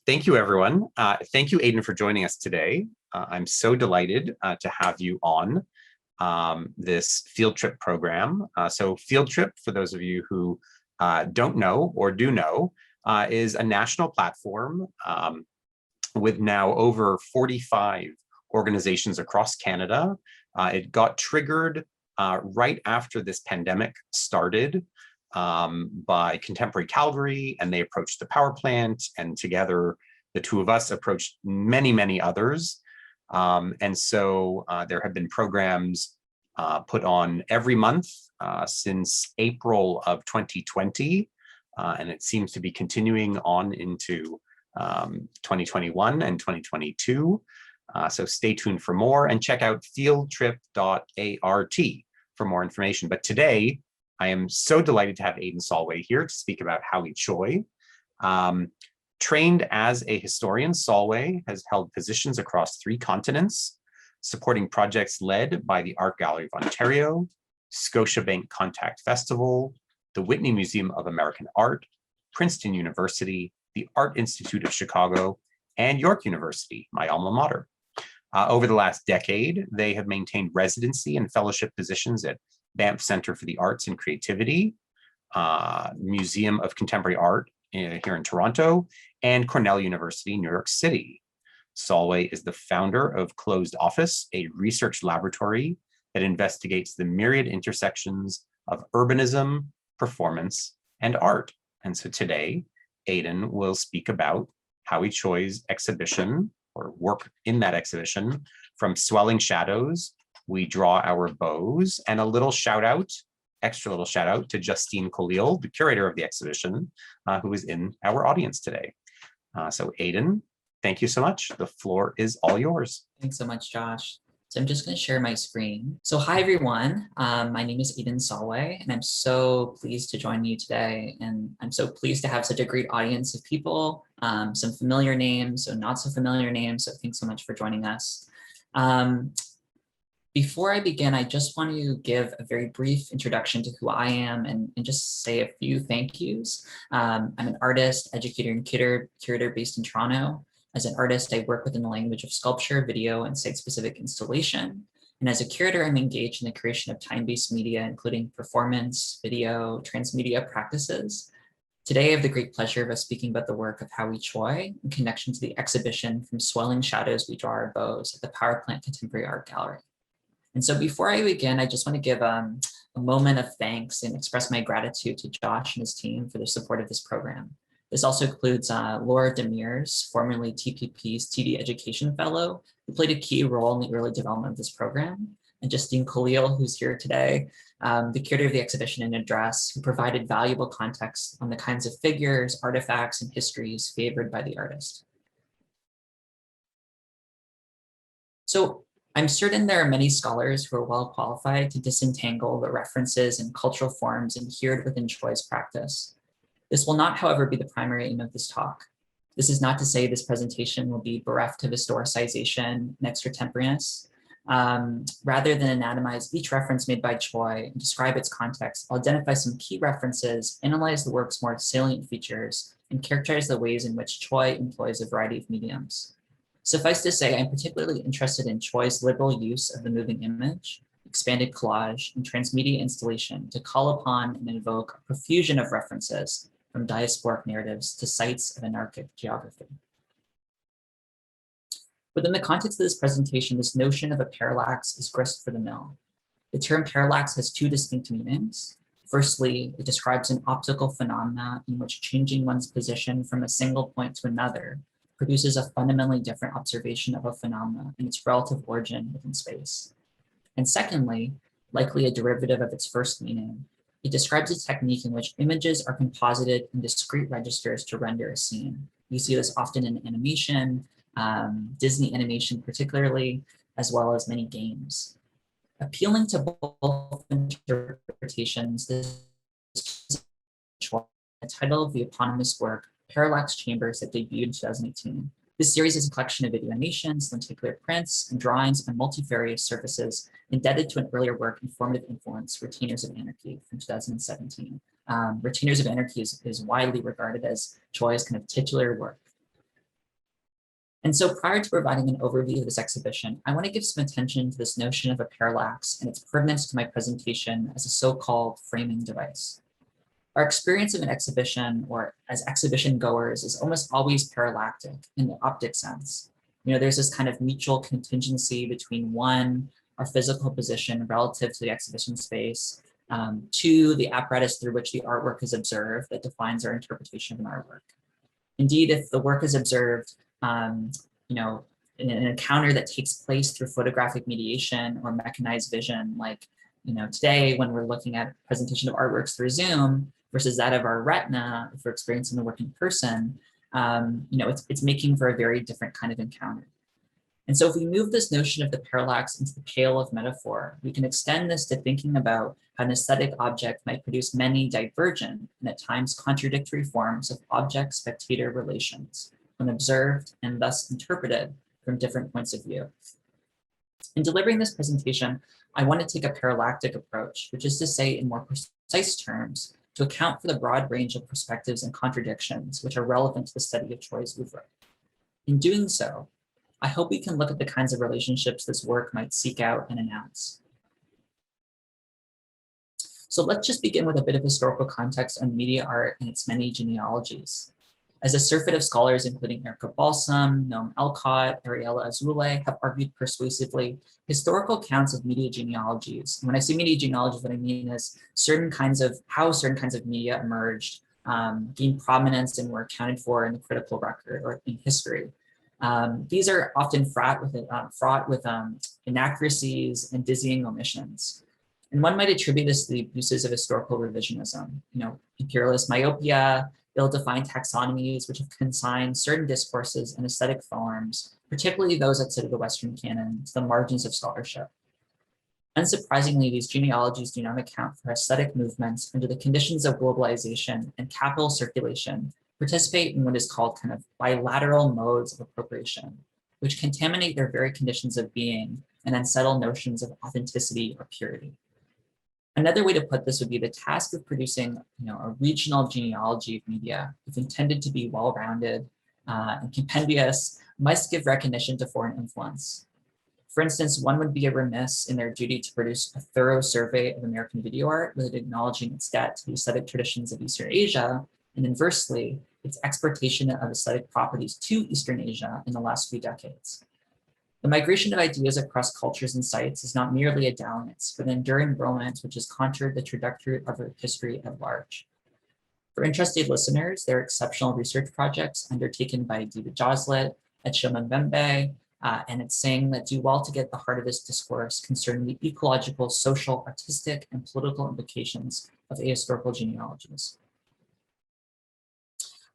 Thank you, everyone. Thank you, Aden, for joining us today. I'm so delighted to have you on this field trip program. So field trip, for those of you who don't know or do know, is a national platform with now over 45 organizations across Canada. It got triggered right after this pandemic started by Contemporary Calgary, and they approached the power plant, and together the two of us approached many, many others. And so there have been programs put on every month since April of 2020, and it seems to be continuing on into 2021 and 2022. So stay tuned for more and check out fieldtrip.art for more information. But today, I am so delighted to have Aden Solway here to speak about Howie Tsui. Trained as a historian, Solway has held positions across 3 continents, supporting projects led by the Art Gallery of Ontario, Scotiabank Contact Festival, the Whitney Museum of American Art, Princeton University, the Art Institute of Chicago, and York University, my alma mater. Over the last decade, they have maintained residency and fellowship positions at Banff Center for the Arts and Creativity, Museum of Contemporary Art here in Toronto, and Cornell University, New York City. Solway is the founder of Closed Office, a research laboratory that investigates the myriad intersections of urbanism, performance, and art. And so today, Aden will speak about Howie Tsui's exhibition, or work in that exhibition, From Swelling Shadows, We Draw Our Bows, and a little shout out, extra little shout out to Justine Khalil, the curator of the exhibition, who is in our audience today. So Aden, thank you so much. The floor is all yours. Thanks so much, Josh. So I'm just going to share my screen. So hi, everyone. My name is Aden Solway, and I'm so pleased to join you today. And I'm so pleased to have such a great audience of people, some familiar names, so not so familiar names. So thanks so much for joining us. Before I begin, I just want to give a very brief introduction to who I am and just say a few thank yous. I'm an artist, educator, and curator based in Toronto. As an artist, I work within the language of sculpture, video, and site-specific installation. And as a curator, I'm engaged in the creation of time-based media, including performance, video, transmedia practices. Today, I have the great pleasure of speaking about the work of Howie Tsui in connection to the exhibition From Swelling Shadows, We Draw Our Bows at the Power Plant Contemporary Art Gallery. And so before I begin, I just want to give a moment of thanks and express my gratitude to Josh and his team for their support of this program. This also includes Laura Demers, formerly TPP's TD Education Fellow, who played a key role in the early development of this program, and Justine Khalil, who's here today, the curator of the exhibition and address, who provided valuable context on the kinds of figures, artifacts, and histories favored by the artist. So I'm certain there are many scholars who are well qualified to disentangle the references and cultural forms adhered within Tsui's practice. This will not, however, be the primary aim of this talk. This is not to say this presentation will be bereft of historicization and extratemporaneous. Rather than anatomize each reference made by Tsui and describe its context, I'll identify some key references, analyze the work's more salient features, and characterize the ways in which Tsui employs a variety of mediums. Suffice to say, I'm particularly interested in Tsui's liberal use of the moving image, expanded collage, and transmedia installation to call upon and invoke a profusion of references from diasporic narratives to sites of anarchic geography. Within the context of this presentation, this notion of a parallax is grist for the mill. The term parallax has 2 distinct meanings. Firstly, it describes an optical phenomena in which changing one's position from a single point to another produces a fundamentally different observation of a phenomena and its relative origin within space. And secondly, likely a derivative of its first meaning, it describes a technique in which images are composited in discrete registers to render a scene. You see this often in animation, Disney animation particularly, as well as many games. Appealing to both interpretations, this is the title of the eponymous work, Parallax Chambers, that debuted in 2018. This series is a collection of video animations, lenticular prints, and drawings on multifarious surfaces indebted to an earlier work, Informative Influence, Retainers of Anarchy from 2017. Retainers of Anarchy is widely regarded as Tsui's kind of titular work. And so prior to providing an overview of this exhibition, I want to give some attention to this notion of a parallax and its pertinence to my presentation as a so-called framing device. Our experience of an exhibition, or as exhibition goers, is almost always parallactic in the optic sense. There's this kind of mutual contingency between one, our physical position relative to the exhibition space, two, the apparatus through which the artwork is observed that defines our interpretation of an artwork. Indeed, if the work is observed, in an encounter that takes place through photographic mediation or mechanized vision, like today when we're looking at presentation of artworks through Zoom versus that of our retina, if we're experiencing the work in person, it's making for a very different kind of encounter. And so if we move this notion of the parallax into the pale of metaphor, we can extend this to thinking about how an aesthetic object might produce many divergent and at times contradictory forms of object-spectator relations when observed and thus interpreted from different points of view. In delivering this presentation, I want to take a parallactic approach, which is to say in more precise terms, to account for the broad range of perspectives and contradictions which are relevant to the study of Chui's oeuvre. In doing so, I hope we can look at the kinds of relationships this work might seek out and announce. So let's just begin with a bit of historical context on media art and its many genealogies. As a surfeit of scholars, including Erica Balsam, Noam Elcott, Ariella Azoulay, have argued persuasively, historical accounts of media genealogies. And when I say media genealogies, what I mean is how certain kinds of media emerged, gained prominence, and were accounted for in the critical record or in history. These are often fraught with inaccuracies and dizzying omissions. And one might attribute this to the abuses of historical revisionism, imperialist myopia, ill-defined taxonomies, which have consigned certain discourses and aesthetic forms, particularly those outside of the Western canon, to the margins of scholarship. Unsurprisingly, these genealogies do not account for aesthetic movements under the conditions of globalization and capital circulation, participate in what is called kind of bilateral modes of appropriation, which contaminate their very conditions of being and unsettle notions of authenticity or purity. Another way to put this would be the task of producing a regional genealogy of media, if intended to be well-rounded and compendious, must give recognition to foreign influence. For instance, one would be remiss in their duty to produce a thorough survey of American video art without acknowledging its debt to the aesthetic traditions of Eastern Asia, and inversely, its exportation of aesthetic properties to Eastern Asia in the last few decades. The migration of ideas across cultures and sites is not merely a dalliance, but an enduring romance which has contoured the trajectory of our history at large. For interested listeners, there are exceptional research projects undertaken by David Joslet at Shomambembe and at Singh that do well to get at the heart of this discourse concerning the ecological, social, artistic, and political implications of ahistorical genealogies.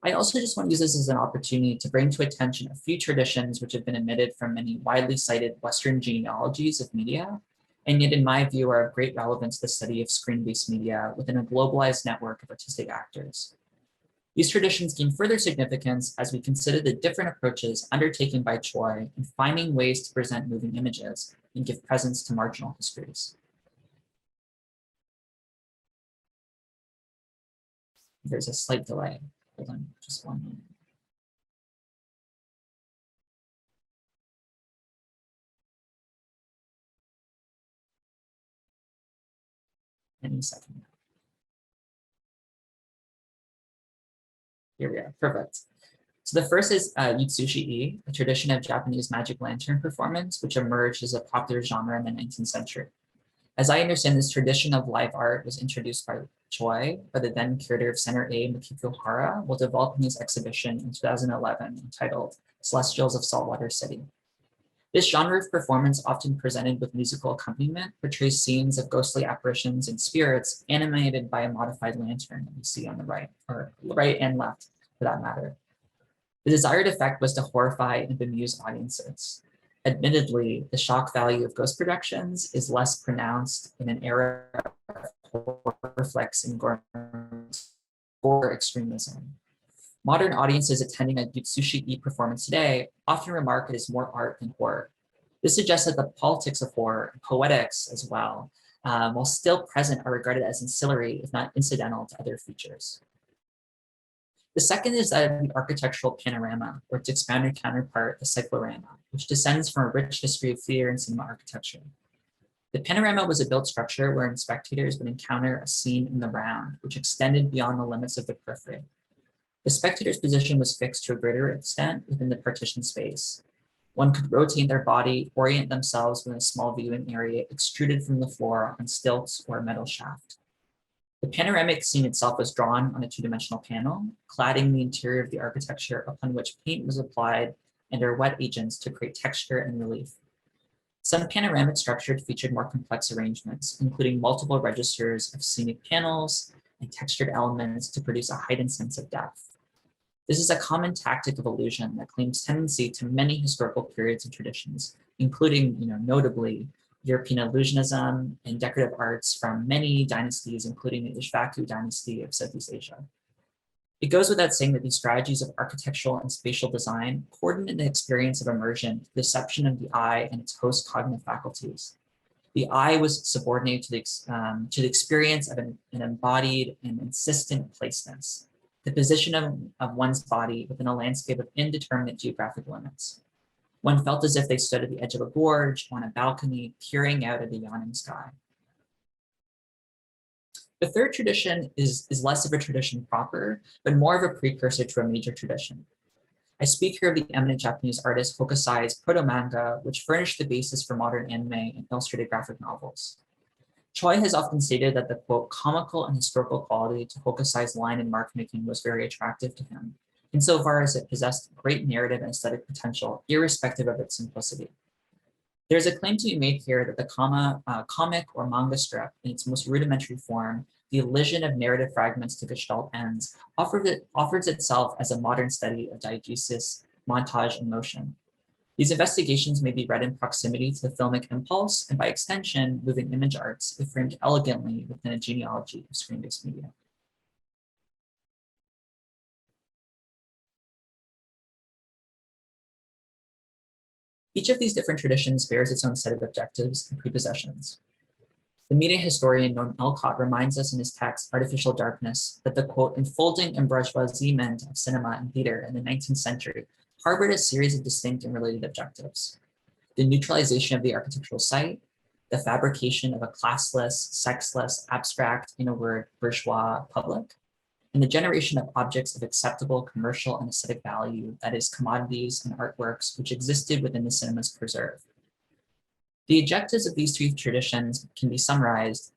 I also just want to use this as an opportunity to bring to attention a few traditions which have been omitted from many widely cited Western genealogies of media, and yet in my view are of great relevance to the study of screen-based media within a globalized network of artistic actors. These traditions gain further significance as we consider the different approaches undertaken by Tsui in finding ways to present moving images and give presence to marginal histories. There's a slight delay. Hold on just 1 minute. Any second. Here we are, perfect. So the first is Yutsushi-e, a tradition of Japanese magic lantern performance, which emerged as a popular genre in the 19th century. As I understand, this tradition of live art was introduced by Tsui, by the then curator of Center A, Makiko Hara, while developing his exhibition in 2011 entitled Celestials of Saltwater City. This genre of performance, often presented with musical accompaniment, portrays scenes of ghostly apparitions and spirits animated by a modified lantern that we see on the right, or right and left for that matter. The desired effect was to horrify and bemuse audiences. Admittedly, the shock value of ghost productions is less pronounced in an era of horror flicks and gore extremism. Modern audiences attending a Yutsushi-e performance today often remark it is more art than horror. This suggests that the politics of horror, and poetics as well, while still present, are regarded as ancillary, if not incidental, to other features. The second is that of the architectural panorama, or its expanded counterpart, the cyclorama, which descends from a rich history of theater and cinema architecture. The panorama was a built structure wherein spectators would encounter a scene in the round, which extended beyond the limits of the periphery. The spectator's position was fixed to a greater extent within the partition space. One could rotate their body, orient themselves within a small viewing area extruded from the floor on stilts or a metal shaft. The panoramic scene itself was drawn on a two-dimensional panel, cladding the interior of the architecture upon which paint was applied and or wet agents to create texture and relief. Some panoramic structures featured more complex arrangements, including multiple registers of scenic panels and textured elements to produce a heightened sense of depth. This is a common tactic of illusion that claims tendency to many historical periods and traditions, including, notably, European illusionism and decorative arts from many dynasties, including the Ishvaku dynasty of Southeast Asia. It goes without saying that these strategies of architectural and spatial design coordinate the experience of immersion, the deception of the eye and its host cognitive faculties. The eye was subordinated to the experience of an embodied and insistent placeness, the position of one's body within a landscape of indeterminate geographic limits. One felt as if they stood at the edge of a gorge on a balcony, peering out at the yawning sky. The third tradition is less of a tradition proper, but more of a precursor to a major tradition. I speak here of the eminent Japanese artist Hokusai's Proto Manga, which furnished the basis for modern anime and illustrated graphic novels. Choi has often stated that the, quote, comical and historical quality to Hokusai's line and mark making was very attractive to him, insofar as it possessed great narrative and aesthetic potential, irrespective of its simplicity. There's a claim to be made here that the comic or manga strip, in its most rudimentary form, the elision of narrative fragments to gestalt ends, offers itself as a modern study of diegesis, montage, and motion. These investigations may be read in proximity to the filmic impulse, and by extension, moving image arts, if framed elegantly within a genealogy of screen-based media. Each of these different traditions bears its own set of objectives and prepossessions. The media historian Norm Elcott reminds us in his text, Artificial Darkness, that the, quote, enfolding and bourgeoisement of cinema and theater in the 19th century harbored a series of distinct and related objectives. The neutralization of the architectural site, the fabrication of a classless, sexless, abstract, in a word, bourgeois public, and the generation of objects of acceptable commercial and aesthetic value, that is, commodities and artworks which existed within the cinema's preserve. The objectives of these three traditions can be summarized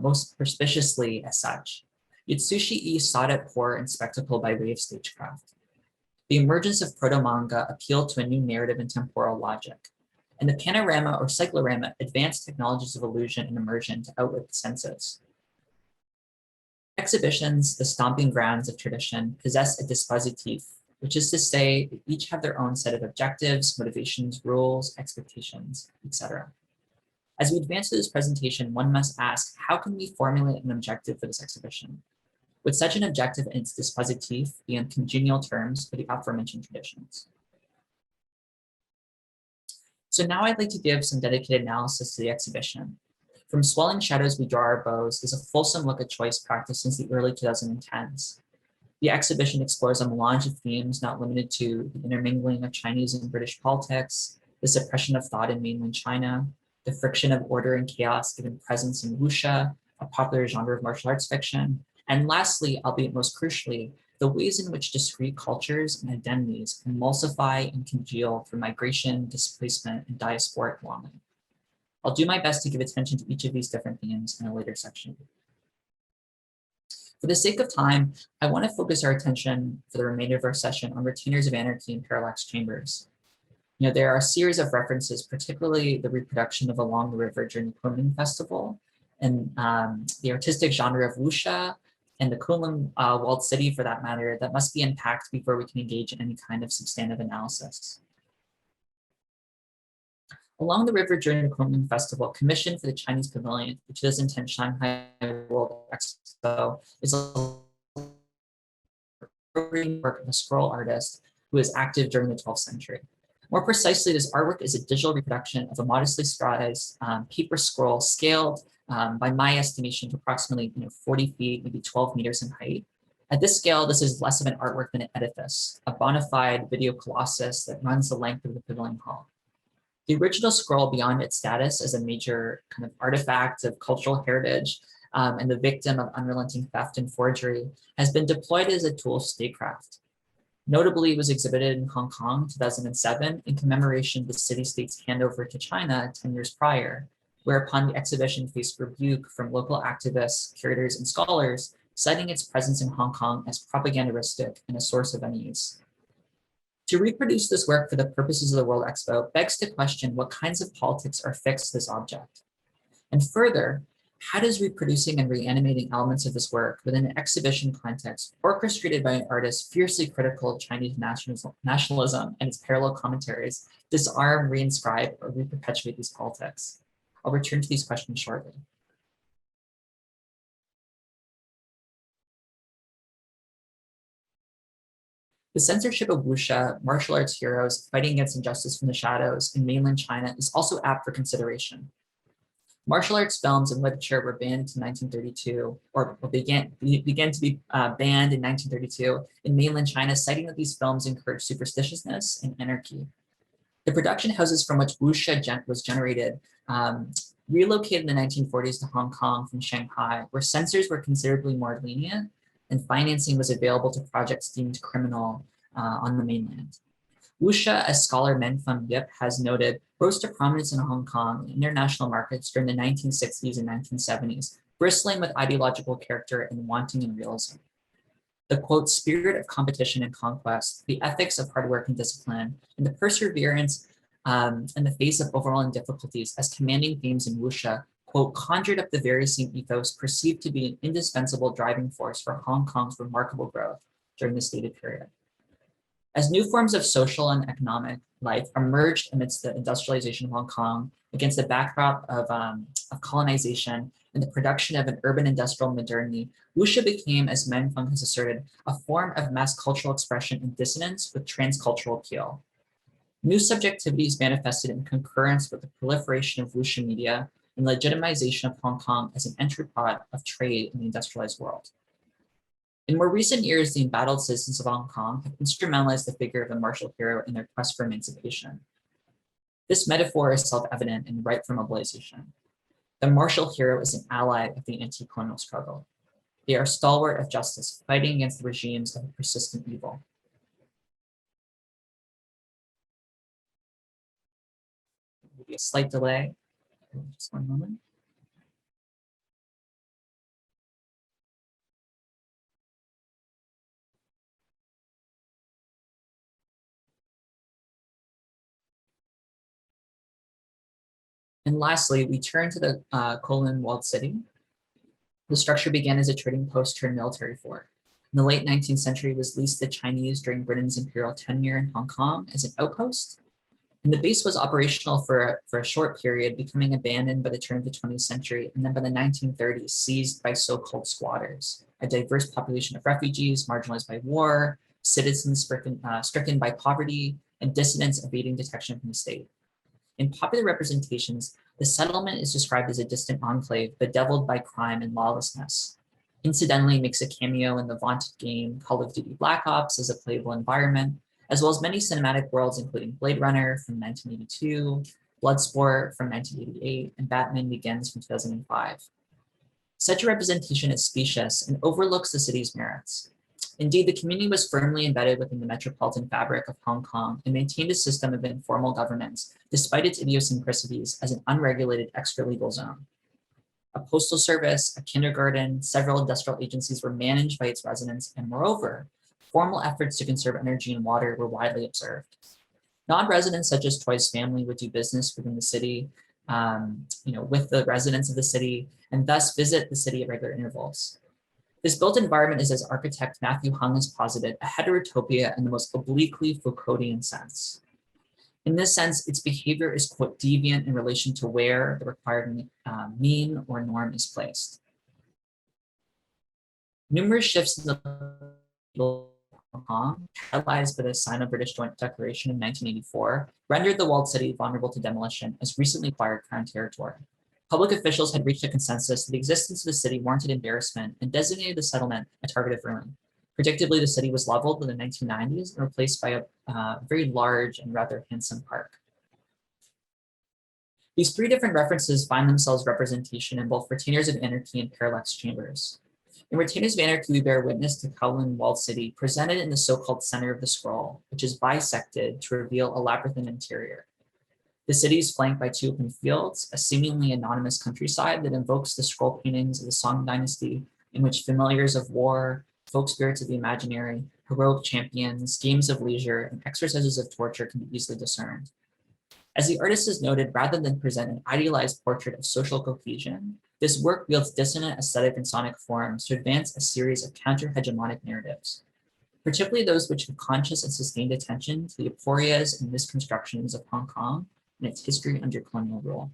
most perspiciously as such. Yatsushi sought out horror and spectacle by way of stagecraft. The emergence of proto manga appealed to a new narrative and temporal logic, and the panorama or cyclorama advanced technologies of illusion and immersion to outwit the senses. Exhibitions, the stomping grounds of tradition, possess a dispositif, which is to say they each have their own set of objectives, motivations, rules, expectations, etc. As we advance through this presentation, one must ask, how can we formulate an objective for this exhibition? Would such an objective and its dispositif be on congenial terms for the aforementioned traditions? So now I'd like to give some dedicated analysis to the exhibition. From Swelling Shadows We Draw Our Bows is a fulsome look at choice practice since the early 2010s. The exhibition explores a melange of themes not limited to the intermingling of Chinese and British politics, the suppression of thought in mainland China, the friction of order and chaos given presence in wuxia, a popular genre of martial arts fiction, and lastly, albeit most crucially, the ways in which discrete cultures and identities emulsify and congeal through migration, displacement, and diasporic belonging. I'll do my best to give attention to each of these different themes in a later section. For the sake of time, I want to focus our attention for the remainder of our session on Retainers of Anarchy and Parallax Chambers. There are a series of references, particularly the reproduction of Along the River during the Kunlun Festival, and the artistic genre of wuxia, and the Kunlun walled city for that matter, that must be unpacked before we can engage in any kind of substantive analysis. Along the River during the Kunlun Festival, commissioned for the Chinese Pavilion, the 2010 Shanghai World Expo, is a work of a scroll artist who was active during the 12th century. More precisely, this artwork is a digital reproduction of a modestly sized paper scroll scaled by my estimation to approximately 40 feet, maybe 12 meters in height. At this scale, this is less of an artwork than an edifice, a bona fide video colossus that runs the length of the pavilion hall. The original scroll, beyond its status as a major kind of artifact of cultural heritage and the victim of unrelenting theft and forgery, has been deployed as a tool of statecraft. Notably, it was exhibited in Hong Kong in 2007 in commemoration of the city-state's handover to China 10 years prior, whereupon the exhibition faced rebuke from local activists, curators, and scholars, citing its presence in Hong Kong as propagandistic and a source of unease. To reproduce this work for the purposes of the World Expo begs to question what kinds of politics are fixed to this object. And further, how does reproducing and reanimating elements of this work within an exhibition context orchestrated by an artist fiercely critical of Chinese nationalism and its parallel commentaries disarm, reinscribe, or reperpetuate these politics? I'll return to these questions shortly. The censorship of wuxia, martial arts heroes fighting against injustice from the shadows in mainland China is also apt for consideration. Martial arts films and literature were banned in 1932, or began to be banned in 1932 in mainland China, citing that these films encouraged superstitiousness and anarchy. The production houses from which wuxia was generated relocated in the 1940s to Hong Kong from Shanghai, where censors were considerably more lenient and financing was available to projects deemed criminal on the mainland. Wuxia, as scholar Men-Feng Yip has noted, rose to prominence in Hong Kong and international markets during the 1960s and 1970s, bristling with ideological character and wanting in realism. The quote, spirit of competition and conquest, the ethics of hard work and discipline, and the perseverance in the face of overwhelming difficulties as commanding themes in wuxia, quote, conjured up the very same ethos perceived to be an indispensable driving force for Hong Kong's remarkable growth during the stated period. As new forms of social and economic life emerged amidst the industrialization of Hong Kong against the backdrop of colonization and the production of an urban industrial modernity, wuxia became, as Men-Feng has asserted, a form of mass cultural expression in dissonance with transcultural appeal. New subjectivities manifested in concurrence with the proliferation of wuxia media and legitimization of Hong Kong as an entrepot of trade in the industrialized world. In more recent years, the embattled citizens of Hong Kong have instrumentalized the figure of the martial hero in their quest for emancipation. This metaphor is self-evident and ripe for mobilization. The martial hero is an ally of the anti-colonial struggle. They are stalwart of justice, fighting against the regimes of persistent evil. Maybe a slight delay. Just one moment. And lastly, we turn to the Kowloon walled city. The structure began as a trading post turned military fort. In the late 19th century, it was leased to the Chinese during Britain's imperial tenure in Hong Kong as an outpost. And the base was operational for a short period, becoming abandoned by the turn of the 20th century, and then by the 1930s, seized by so-called squatters, a diverse population of refugees marginalized by war, citizens stricken by poverty, and dissidents evading detection from the state. In popular representations, the settlement is described as a distant enclave bedeviled by crime and lawlessness. Incidentally, makes a cameo in the vaunted game Call of Duty Black Ops as a playable environment, as well as many cinematic worlds, including Blade Runner from 1982, Bloodsport from 1988, and Batman Begins from 2005. Such a representation is specious and overlooks the city's merits. Indeed, the community was firmly embedded within the metropolitan fabric of Hong Kong and maintained a system of informal governance, despite its idiosyncrasies as an unregulated extra-legal zone. A postal service, a kindergarten, several industrial agencies were managed by its residents, and moreover, formal efforts to conserve energy and water were widely observed. Non-residents such as Toy's family would do business within the city, with the residents of the city, and thus visit the city at regular intervals. This built environment is, as architect Matthew Hung has posited, a heterotopia in the most obliquely Foucauldian sense. In this sense, its behavior is, quote, deviant in relation to where the required mean or norm is placed. Numerous shifts in the Hong Kong, catalyzed by the Sino-British Joint Declaration in 1984, rendered the walled city vulnerable to demolition as recently acquired Crown territory. Public officials had reached a consensus that the existence of the city warranted embarrassment and designated the settlement a target of ruin. Predictably, the city was leveled in the 1990s and replaced by a very large and rather handsome park. These three different references find themselves representation in both Retainers of Anarchy and Parallax Chambers. In Retainers of Anarchy, we bear witness to Kowloon walled city presented in the so-called center of the scroll, which is bisected to reveal a labyrinthine interior. The city is flanked by two open fields, a seemingly anonymous countryside that invokes the scroll paintings of the Song dynasty, in which familiars of war, folk spirits of the imaginary, heroic champions, games of leisure, and exercises of torture can be easily discerned. As the artist has noted, rather than present an idealized portrait of social cohesion, this work wields dissonant aesthetic and sonic forms to advance a series of counter-hegemonic narratives, particularly those which have conscious and sustained attention to the aporias and misconstructions of Hong Kong and its history under colonial rule.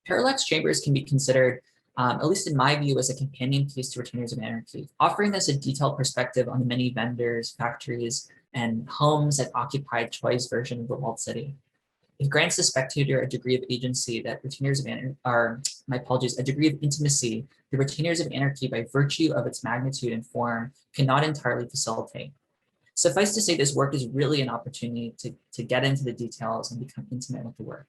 Parallax Chambers can be considered, at least in my view, as a companion piece to Retainers of Anarchy, offering us a detailed perspective on the many vendors, factories, and homes that occupied Choi's version of the walled city. It grants the spectator a degree of agency that Retainers of Anarchy, a degree of intimacy the Retainers of Anarchy, by virtue of its magnitude and form, cannot entirely facilitate. Suffice to say, this work is really an opportunity to get into the details and become intimate with the work.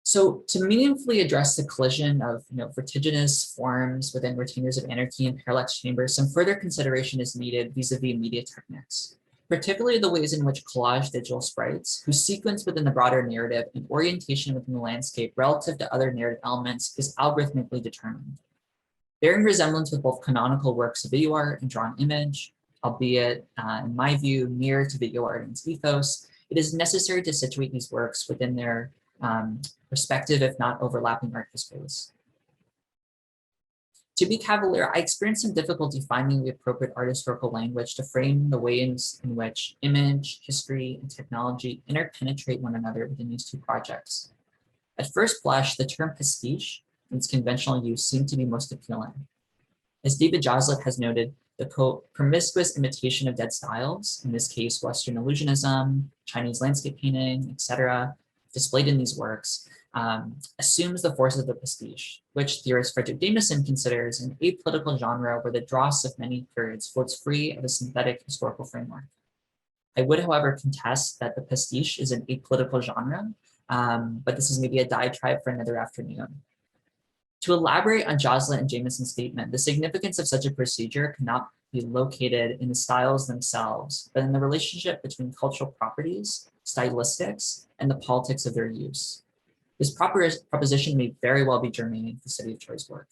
So to meaningfully address the collision of vertiginous forms within Retainers of Anarchy and Parallax Chambers, some further consideration is needed vis-a-vis media techniques, particularly the ways in which collage digital sprites, whose sequence within the broader narrative and orientation within the landscape relative to other narrative elements is algorithmically determined. Bearing resemblance with both canonical works of video art and drawn image, albeit, in my view, near to video art and its ethos, it is necessary to situate these works within their respective, if not overlapping, art histories. To be cavalier, I experienced some difficulty finding the appropriate art historical language to frame the ways in which image, history, and technology interpenetrate one another within these two projects. At first blush, the term pastiche and its conventional use seemed to be most appealing. As David Joslet has noted, the quote, promiscuous imitation of dead styles, in this case, Western illusionism, Chinese landscape painting, etc., displayed in these works, assumes the force of the pastiche, which theorist Frederick Dameson considers an apolitical genre where the dross of many periods floats free of a synthetic historical framework. I would, however, contest that the pastiche is an apolitical genre, but this is maybe a diatribe for another afternoon. To elaborate on Joslet and Jameson's statement, the significance of such a procedure cannot be located in the styles themselves, but in the relationship between cultural properties, stylistics, and the politics of their use. This proposition may very well be germane to the City of Choi's work.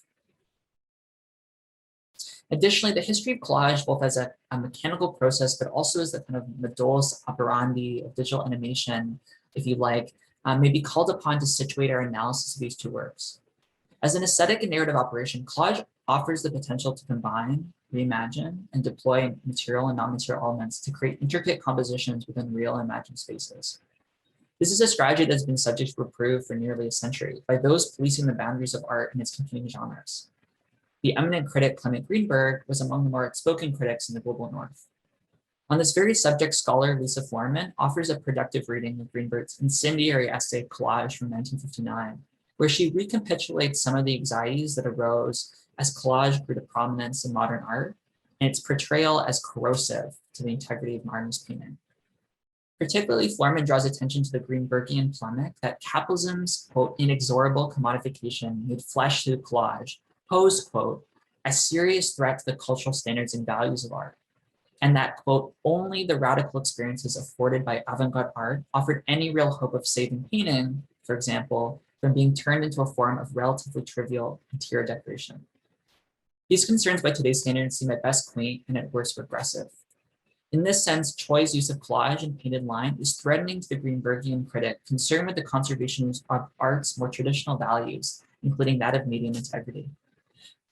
Additionally, the history of collage, both as a mechanical process, but also as the kind of modus operandi of digital animation, if you like, may be called upon to situate our analysis of these two works. As an aesthetic and narrative operation, collage offers the potential to combine, reimagine, and deploy material and non-material elements to create intricate compositions within real and imagined spaces. This is a strategy that's been subject to reproof for nearly a century by those policing the boundaries of art and its competing genres. The eminent critic Clement Greenberg was among the more outspoken critics in the global north. On this very subject, scholar Lisa Florman offers a productive reading of Greenberg's incendiary essay Collage from 1959, where she recapitulates some of the anxieties that arose as collage grew to prominence in modern art and its portrayal as corrosive to the integrity of modernist painting. Particularly, Florman draws attention to the Greenbergian polemic that capitalism's, quote, inexorable commodification made flesh through collage posed, quote, a serious threat to the cultural standards and values of art, and that, quote, only the radical experiences afforded by avant-garde art offered any real hope of saving painting, for example, from being turned into a form of relatively trivial interior decoration. These concerns by today's standards seem at best quaint and at worst regressive. In this sense, Choi's use of collage and painted line is threatening to the Greenbergian critic concerned with the conservation of art's more traditional values, including that of medium integrity.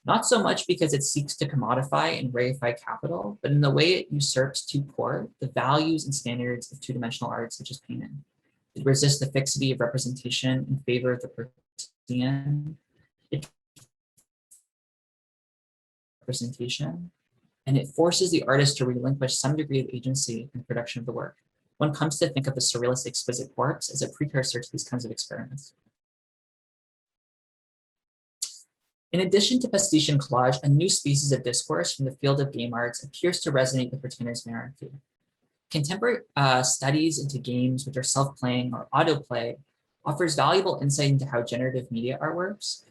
Not so much because it seeks to commodify and reify capital, but in the way it usurps to core the values and standards of two-dimensional art, such as painting. It resists the fixity of representation in favor of the Protean representation, and it forces the artist to relinquish some degree of agency in the production of the work. One comes to think of the surrealist exquisite corpse as a precursor to these kinds of experiments. In addition to pastiche and collage, a new species of discourse from the field of game arts appears to resonate with retainers of anarchy. Contemporary studies into games which are self-playing or autoplay offers valuable insight into how generative media art works.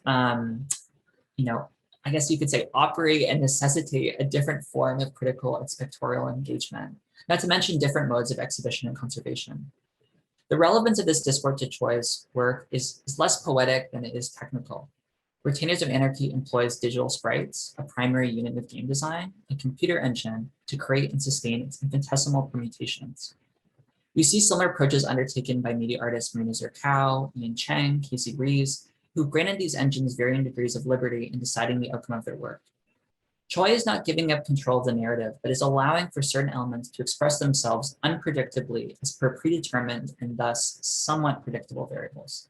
You know, I guess you could say operate and necessitate a different form of critical and spectatorial engagement, not to mention different modes of exhibition and conservation. The relevance of this discourse to Choi's work is less poetic than it is technical. Retainers of Anarchy employs digital sprites, a primary unit of game design, a computer engine to create and sustain its infinitesimal permutations. We see similar approaches undertaken by media artists Marina Zerkow, Ian Cheng, Casey Reeves, who granted these engines varying degrees of liberty in deciding the outcome of their work. Choi is not giving up control of the narrative, but is allowing for certain elements to express themselves unpredictably as per predetermined and thus somewhat predictable variables.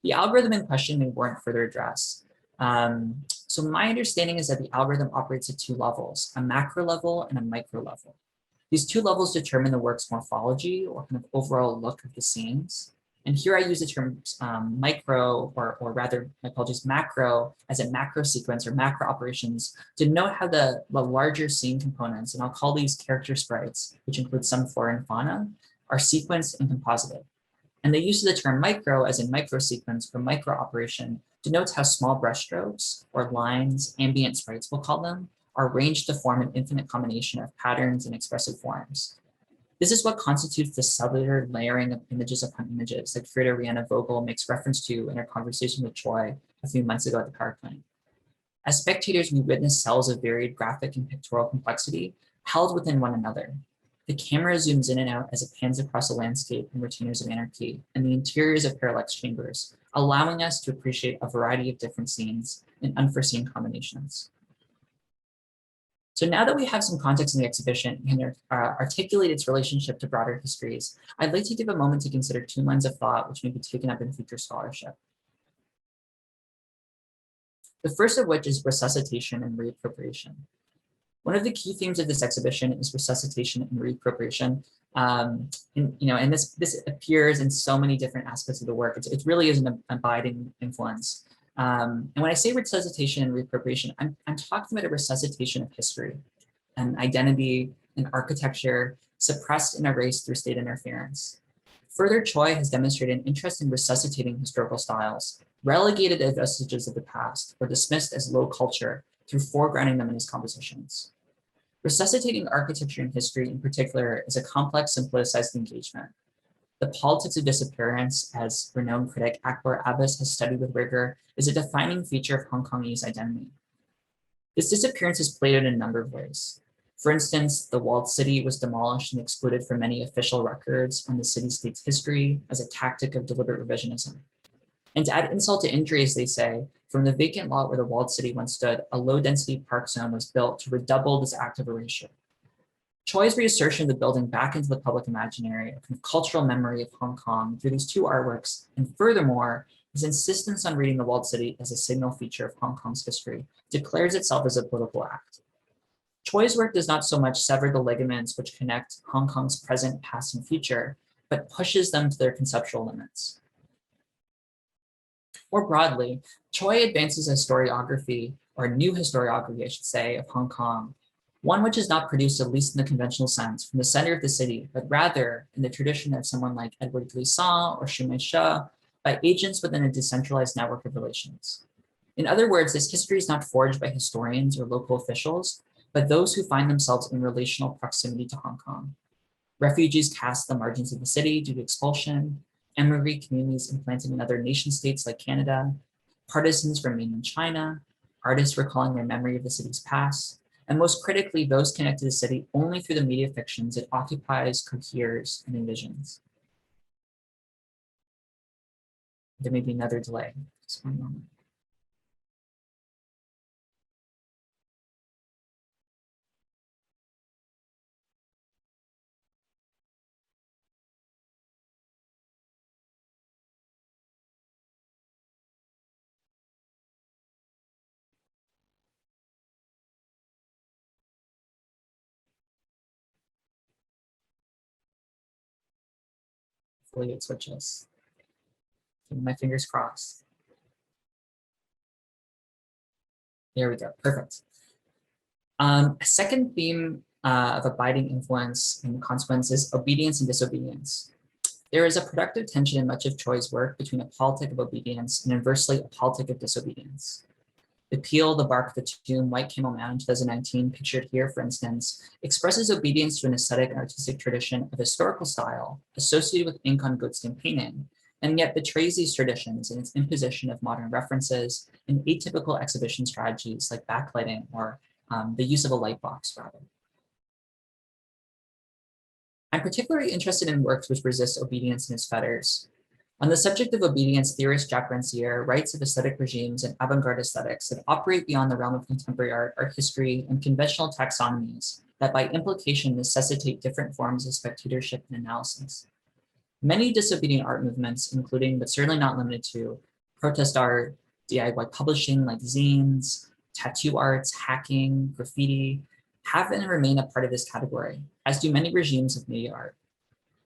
The algorithm in question may warrant further address. So my understanding is that the algorithm operates at two levels, a macro level and a micro level. These two levels determine the work's morphology or kind of overall look of the scenes. And here I use the terms micro, or rather, my apologies, macro, as a macro sequence or macro operations to note how the larger scene components, and I'll call these character sprites, which include some flora and fauna, are sequenced and composited. And the use of the term micro as in micro sequence or micro operation denotes how small brushstrokes or lines, ambient sprites we'll call them, are arranged to form an infinite combination of patterns and expressive forms. This is what constitutes the cellular layering of images upon images that curator Rihanna Vogel makes reference to in her conversation with Choi a few months ago at the Power Plant. As spectators, we witness cells of varied graphic and pictorial complexity held within one another. The camera zooms in and out as it pans across a landscape in Retainers of Anarchy and the interiors of Parallax Chambers, allowing us to appreciate a variety of different scenes and unforeseen combinations. So now that we have some context in the exhibition and articulate its relationship to broader histories, I'd like to give a moment to consider two lines of thought which may be taken up in future scholarship. The first of which is resuscitation and reappropriation. One of the key themes of this exhibition is resuscitation and reappropriation. And this appears in so many different aspects of the work. It really is an abiding influence. And when I say resuscitation and reappropriation, I'm talking about a resuscitation of history and identity and architecture suppressed and erased through state interference. Further, Choi has demonstrated an interest in resuscitating historical styles, relegated as vestiges of the past or dismissed as low culture through foregrounding them in his compositions. Resuscitating architecture and history in particular is a complex and politicized engagement. The Politics of Disappearance, as renowned critic Akbar Abbas has studied with rigor, is a defining feature of Hong Kongese identity. This disappearance is played out in a number of ways. For instance, the walled city was demolished and excluded from many official records on the city-state's history as a tactic of deliberate revisionism. And to add insult to injury, as they say, from the vacant lot where the walled city once stood, a low-density park zone was built to redouble this act of erasure. Choi's reassertion of the building back into the public imaginary, a kind of cultural memory of Hong Kong through these two artworks, and furthermore, his insistence on reading the walled city as a signal feature of Hong Kong's history, declares itself as a political act. Choi's work does not so much sever the ligaments which connect Hong Kong's present, past, and future, but pushes them to their conceptual limits. More broadly, Choi advances a historiography, or a new historiography, I should say, of Hong Kong, one which is not produced, at least in the conventional sense, from the center of the city, but rather in the tradition of someone like Edward Glissant or Shumei Shi, by agents within a decentralized network of relations. In other words, this history is not forged by historians or local officials, but those who find themselves in relational proximity to Hong Kong. Refugees cast the margins of the city due to expulsion, immigrant communities implanted in other nation states like Canada, partisans from mainland China, artists recalling their memory of the city's past, and most critically, those connected to the city only through the media fictions it occupies, coheres, and envisions. There may be another delay. Just one moment. Hopefully it switches. Keeping my fingers crossed. There we go, perfect. A second theme of abiding influence and consequence is obedience and disobedience. There is a productive tension in much of Choi's work between a politic of obedience and inversely a politic of disobedience. The Peel, The Bark, The Tomb, White Camel Man, 2019, pictured here, for instance, expresses obedience to an aesthetic and artistic tradition of historical style associated with ink on good stain painting, and yet betrays these traditions in its imposition of modern references and atypical exhibition strategies like backlighting or the use of a light box, rather. I'm particularly interested in works which resist obedience and its fetters. On the subject of obedience, theorist Jacques Rancière writes of aesthetic regimes and avant-garde aesthetics that operate beyond the realm of contemporary art history, and conventional taxonomies that by implication necessitate different forms of spectatorship and analysis. Many disobedient art movements, including but certainly not limited to protest art, DIY publishing like zines, tattoo arts, hacking, graffiti, have and remain a part of this category, as do many regimes of media art.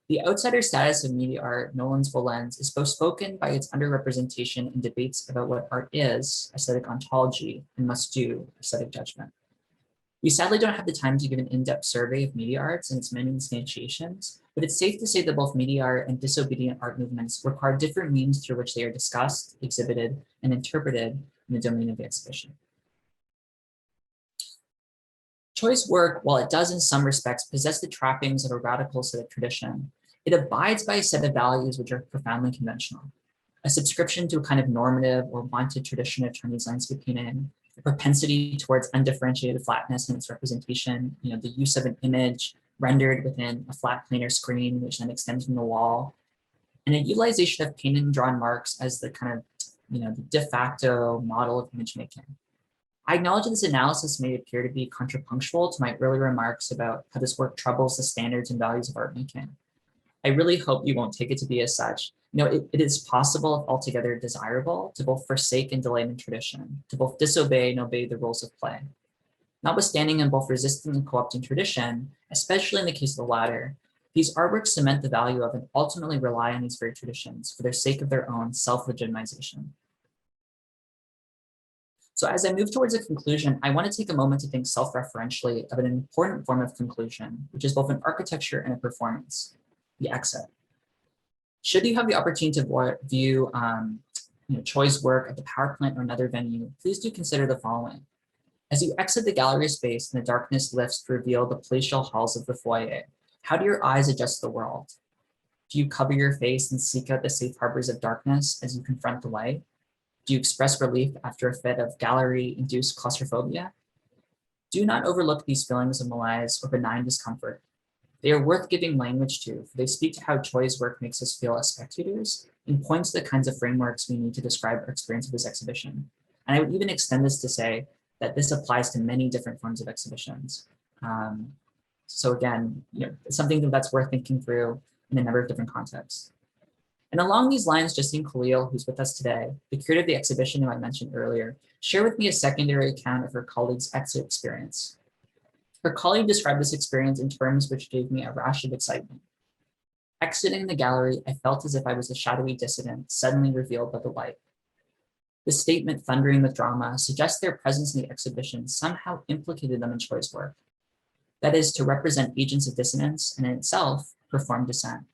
The outsider status of media art, Nolan's Lens, is both spoken by its underrepresentation in debates about what art is, aesthetic ontology, and must do, aesthetic judgment. We sadly don't have the time to give an in-depth survey of media arts and its many instantiations, but it's safe to say that both media art and disobedient art movements require different means through which they are discussed, exhibited, and interpreted in the domain of the exhibition. Choi's work, while it does in some respects possess the trappings of a radical aesthetic tradition, it abides by a set of values which are profoundly conventional. A subscription to a kind of normative or wanted tradition of Chinese landscape painting, a propensity towards undifferentiated flatness in its representation, the use of an image rendered within a flat planar screen, which then extends from the wall, and a utilization of painted and drawn marks as the kind of, the de facto model of image making. I acknowledge that this analysis may appear to be contrapunctual to my early remarks about how this work troubles the standards and values of art making. I really hope you won't take it to be as such. It is possible, if altogether desirable, to both forsake and delight in tradition, to both disobey and obey the rules of play. Notwithstanding in both resisting and co-opting tradition, especially in the case of the latter, these artworks cement the value of and ultimately rely on these very traditions for the sake of their own self-legitimization. So as I move towards a conclusion, I want to take a moment to think self-referentially of an important form of conclusion, which is both an architecture and a performance, the exit. Should you have the opportunity to view Choi's work at the power plant or another venue, please do consider the following. As you exit the gallery space and the darkness lifts to reveal the palatial halls of the foyer, how do your eyes adjust to the world? Do you cover your face and seek out the safe harbors of darkness as you confront the light? Do you express relief after a fit of gallery-induced claustrophobia? Do not overlook these feelings of malaise or benign discomfort. They are worth giving language to, for they speak to how Choi's work makes us feel as spectators and points to the kinds of frameworks we need to describe our experience of this exhibition. And I would even extend this to say that this applies to many different forms of exhibitions. So again, it's something that's worth thinking through in a number of different contexts. And along these lines, Justine Khalil, who's with us today, the curator of the exhibition who I mentioned earlier, shared with me a secondary account of her colleague's exit experience. Her colleague described this experience in terms which gave me a rash of excitement. Exiting the gallery, I felt as if I was a shadowy dissident suddenly revealed by the light. This statement, thundering with drama, suggests their presence in the exhibition somehow implicated them in Choi's work. That is, to represent agents of dissonance and in itself perform dissent.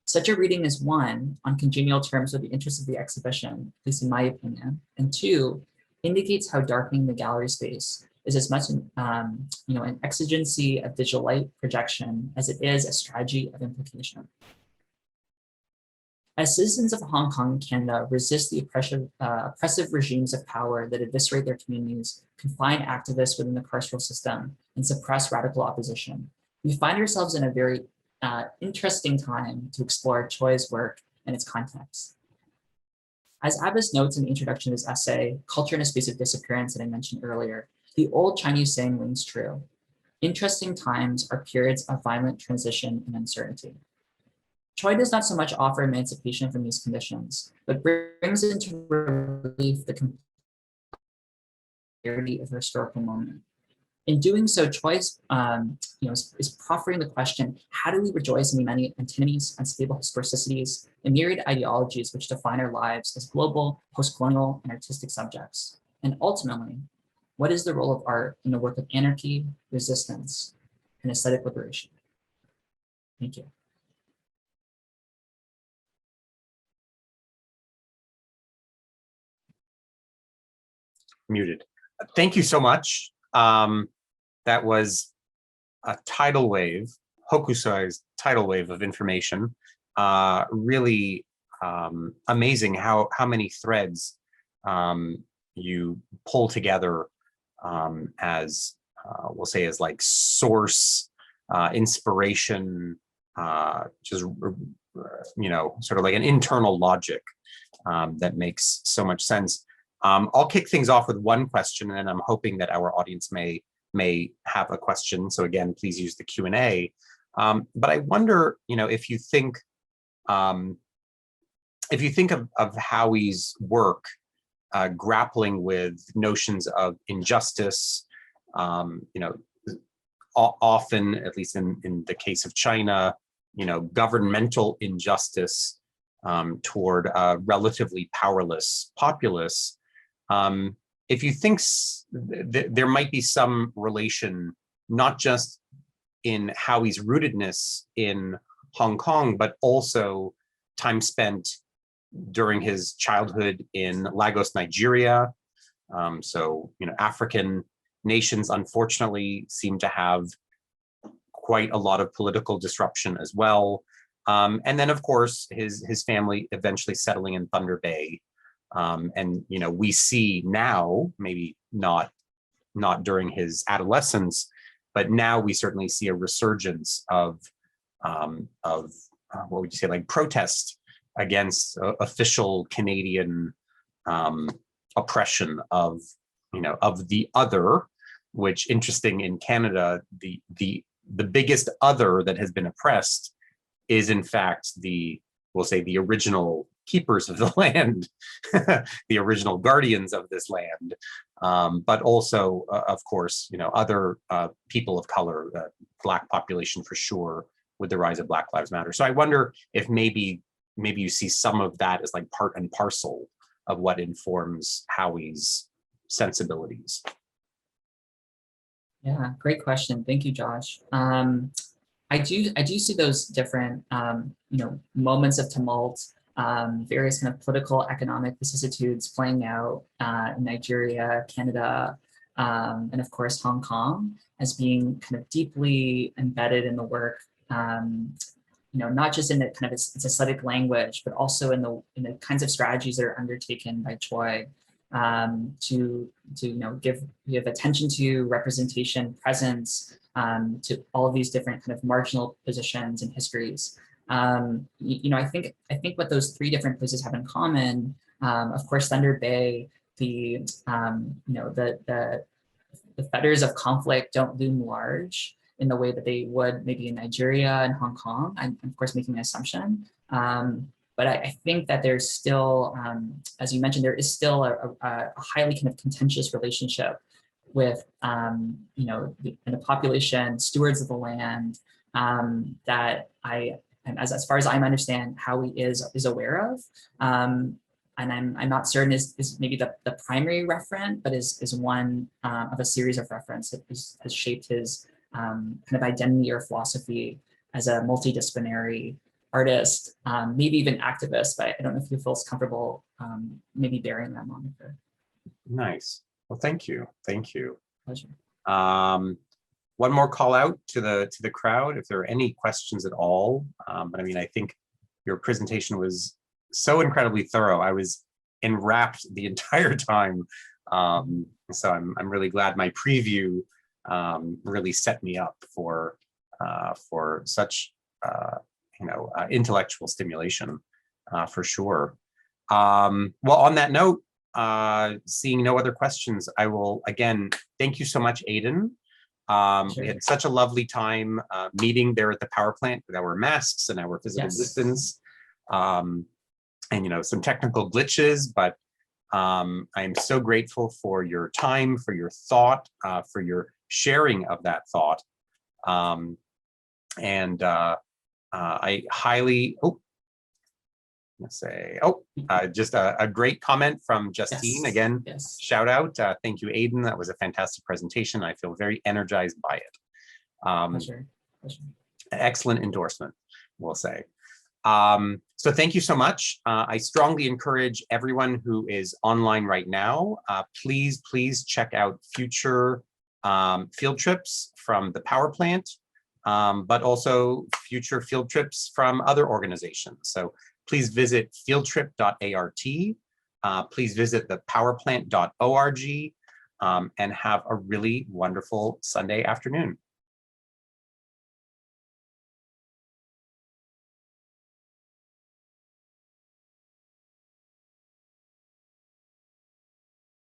Such a reading is one, on congenial terms with the interests of the exhibition, at least in my opinion, and two, indicates how darkening the gallery space is as much an exigency of digital light projection as it is a strategy of implication. As citizens of Hong Kong and Canada resist the oppressive regimes of power that eviscerate their communities, confine activists within the carceral system, and suppress radical opposition, we find ourselves in a very interesting time to explore Choi's work and its context. As Abbas notes in the introduction of his essay, Culture in a Space of Disappearance, that I mentioned earlier, the old Chinese saying rings true. Interesting times are periods of violent transition and uncertainty. Choi does not so much offer emancipation from these conditions, but brings into relief the complexity of the historical moment. In doing so, Choi is proffering the question, how do we rejoice in the many antinomies, unstable historicicities, and myriad ideologies which define our lives as global, post-colonial, and artistic subjects? And ultimately, What is the role of art in the work of anarchy, resistance, and aesthetic liberation? Thank you. Muted. Thank you so much. That was a tidal wave, Hokusai's tidal wave of information. Really amazing how many threads you pull together as we'll say as like source, inspiration, just sort of like an internal logic that makes so much sense. I'll kick things off with one question, and I'm hoping that our audience may have a question. So again, please use the Q&A. But I wonder, if you think of Howie's work grappling with notions of injustice, often, at least in the case of China, governmental injustice toward a relatively powerless populace. If you think there might be some relation, not just in Howie's rootedness in Hong Kong, but also time spent during his childhood in Lagos, Nigeria. So, African nations, unfortunately, seem to have quite a lot of political disruption as well. And then, of course, his family eventually settling in Thunder Bay. And we see now, maybe not during his adolescence, but now we certainly see a resurgence of what would you say, like protest against official Canadian oppression of the other, which, interesting, in Canada, the biggest other that has been oppressed is in fact we'll say the original keepers of the land, the original guardians of this land, but also, of course, other people of color, Black population for sure, with the rise of Black Lives Matter. So I wonder if maybe you see some of that as like part and parcel of what informs Howie's sensibilities. Yeah, great question. Thank you, Josh. I do see those different moments of tumult, various kind of political, economic vicissitudes playing out in Nigeria, Canada, and of course Hong Kong, as being kind of deeply embedded in the work. Not just in the kind of its aesthetic language, but also in the kinds of strategies that are undertaken by Tsui to give attention to representation, presence, to all of these different kind of marginal positions and histories. I think what those three different places have in common, of course, Thunder Bay, the fetters of conflict don't loom large in the way that they would maybe in Nigeria and Hong Kong. I'm of course making an assumption. But I think that there's still, as you mentioned, there is still a highly kind of contentious relationship with, the population, stewards of the land, that as far as I understand, Howie is aware of. And I'm not certain is maybe the primary referent, but is one of a series of reference that has shaped his kind of identity or philosophy as a multidisciplinary artist, maybe even activist, but I don't know if he feels comfortable maybe bearing that moniker. Nice. Well, thank you. Pleasure. One more call out to the crowd, if there are any questions at all. But I mean, I think your presentation was so incredibly thorough. I was enwrapped the entire time. So I'm really glad my preview really set me up for such intellectual stimulation, for sure. Well, on that note, seeing no other questions, I will again thank you so much, Aden. Sure. We had such a lovely time meeting there at the power plant with our masks and our physical distance, and some technical glitches, but I am so grateful for your time, for your thought, for your sharing of that thought, and I highly Let's say, just a great comment from Justine. Yes. Again, Yes. shout out. Thank you, Aden. That was a fantastic presentation. I feel very energized by it. Pleasure. Pleasure. Excellent endorsement, we'll say. So thank you so much. I strongly encourage everyone who is online right now, please check out future field trips from the power plant, but also future field trips from other organizations. So please visit fieldtrip.art. Please visit the powerplant.org, and have a really wonderful Sunday afternoon.